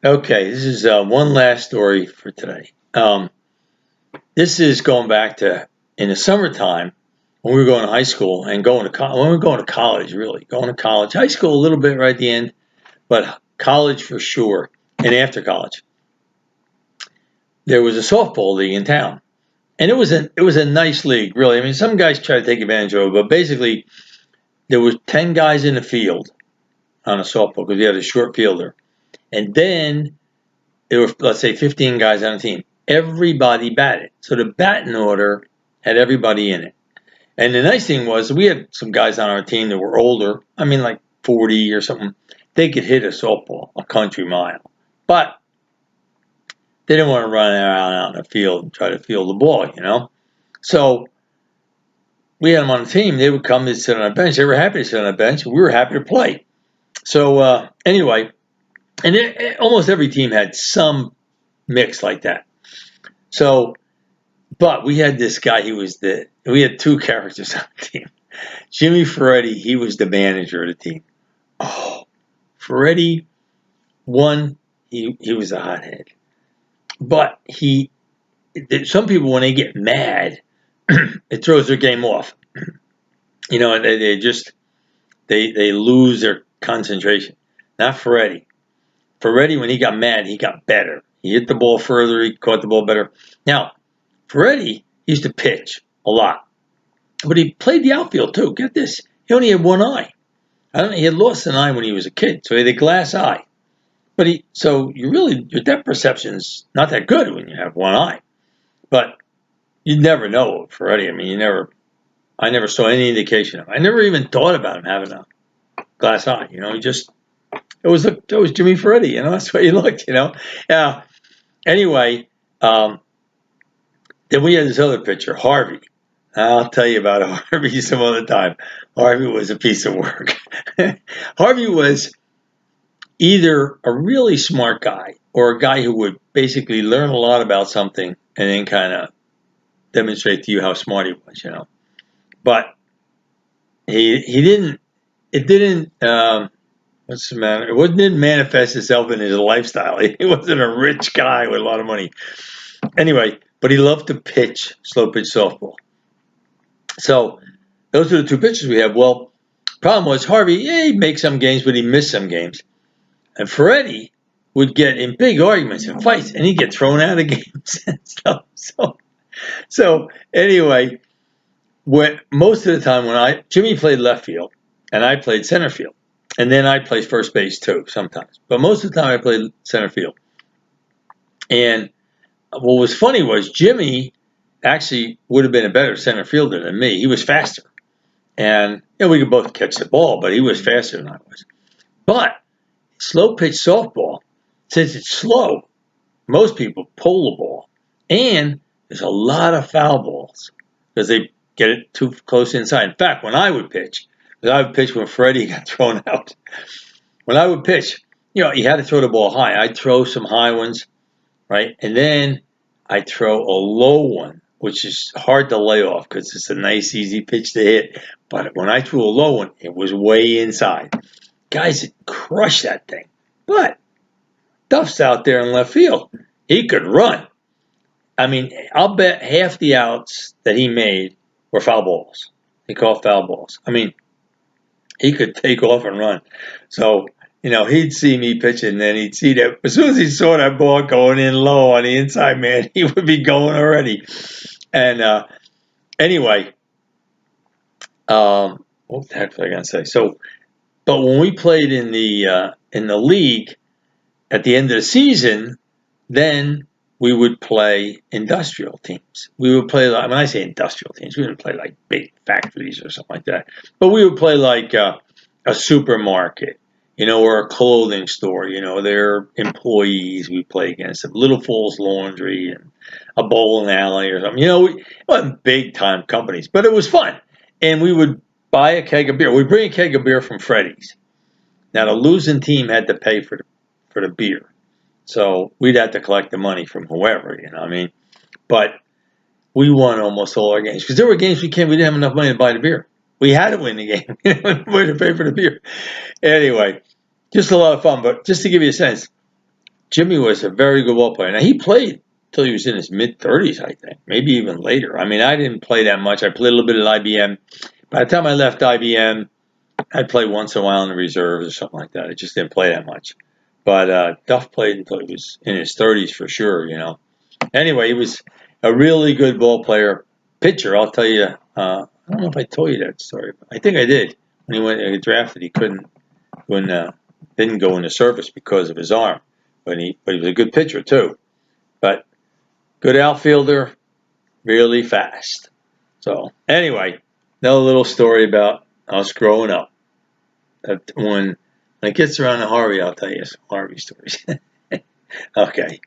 Okay, this is one last story for today. This is going back to in the summertime when we were going to high school and going to when we were going to college, really going to college, high school a little bit right at the end, but college for sure. And after college, there was a softball league in town, and it was a nice league, really. I mean, some guys try to take advantage of it, but basically there was 10 guys in the field on a softball because we had a short fielder, and then there were, let's say, 15 guys on a team. Everybody batted. So the batting order had everybody in it. And the nice thing was we had some guys on our team that were older. I mean, like 40 or something. They could hit a softball a country mile. But they didn't want to run around out in the field and try to field the ball. So we had them on the team. They would come and sit on a bench. They were happy to sit on a bench. We were happy to play. So anyway, and almost every team had some mix like that. So, but we had this guy. We had two characters on the team. Jimmy Ferretti, he was the manager of the team. Oh, Ferretti, one, he was a hothead. But some people, when they get mad, it throws their game off. They lose their concentration. Not Ferretti. Ferretti, when he got mad, he got better. He hit the ball further. He caught the ball better. Now, Ferretti used to pitch a lot, but he played the outfield too. Get this. He only had one eye. I don't know. He had lost an eye when he was a kid, so he had a glass eye. But your depth perception's not that good when you have one eye. But you'd never know Ferretti. I mean, I never saw any indication of it. I never even thought about him having a glass eye. It was Jimmy Ferretti. That's what he looked. Yeah. Anyway, then we had this other pitcher, Harvey. I'll tell you about Harvey some other time. Harvey was a piece of work. Harvey was either a really smart guy or a guy who would basically learn a lot about something and then kind of demonstrate to you how smart he was. But he didn't. It didn't. What's the matter? Didn't manifest itself in his lifestyle. He wasn't a rich guy with a lot of money. Anyway, but he loved to pitch slow pitch softball. So those are the two pitchers we have. Well, problem was Harvey, he'd make some games, but he missed some games. And Ferretti would get in big arguments and fights, and he'd get thrown out of games and stuff. So anyway, most of the time Jimmy played left field, and I played center field. And then I played first base too sometimes. But most of the time I played center field. And what was funny was Jimmy actually would have been a better center fielder than me. He was faster. And we could both catch the ball, but he was faster than I was. But slow pitch softball, since it's slow, most people pull the ball. And there's a lot of foul balls because they get it too close inside. In fact, when I would pitch when Freddie got thrown out. When I would pitch, you had to throw the ball high. I'd throw some high ones, right? And then I'd throw a low one, which is hard to lay off because it's a nice, easy pitch to hit. But when I threw a low one, it was way inside. Guys would crush that thing. But Duff's out there in left field. He could run. I mean, I'll bet half the outs that he made were foul balls. He called foul balls. I mean, he could take off and run. So, he'd see me pitching, and then he'd see that. As soon as he saw that ball going in low on the inside, man, he would be going already. And anyway, what the heck was I going to say? So, but when we played in the league at the end of the season, then we would play industrial teams. We would play, when I say industrial teams, we wouldn't play like big factories or something like that. But we would play like a supermarket, or a clothing store. Their employees we play against them. Little Falls Laundry and a bowling alley or something. It wasn't big time companies, but it was fun. And we would buy a keg of beer. We'd bring a keg of beer from Freddy's. Now the losing team had to pay for the beer. So we'd have to collect the money from whoever, But we won almost all our games. Because there were games we didn't have enough money to buy the beer. We had to win the game. We had to pay for the beer. Anyway, just a lot of fun. But just to give you a sense, Jimmy was a very good ball player. Now, he played till he was in his mid-30s, I think, maybe even later. I mean, I didn't play that much. I played a little bit at IBM. By the time I left IBM, I'd play once in a while in the reserves or something like that. I just didn't play that much. But Duff played until he was in his 30s for sure, you know. Anyway, he was a really good ball player. Pitcher, I'll tell you. I don't know if I told you that story. I think I did. When he went drafted, he didn't go into service because of his arm. But he was a good pitcher too. But good outfielder, really fast. So anyway, another little story about us growing up. When it gets around to Harvey, I'll tell you some Harvey stories. Okay.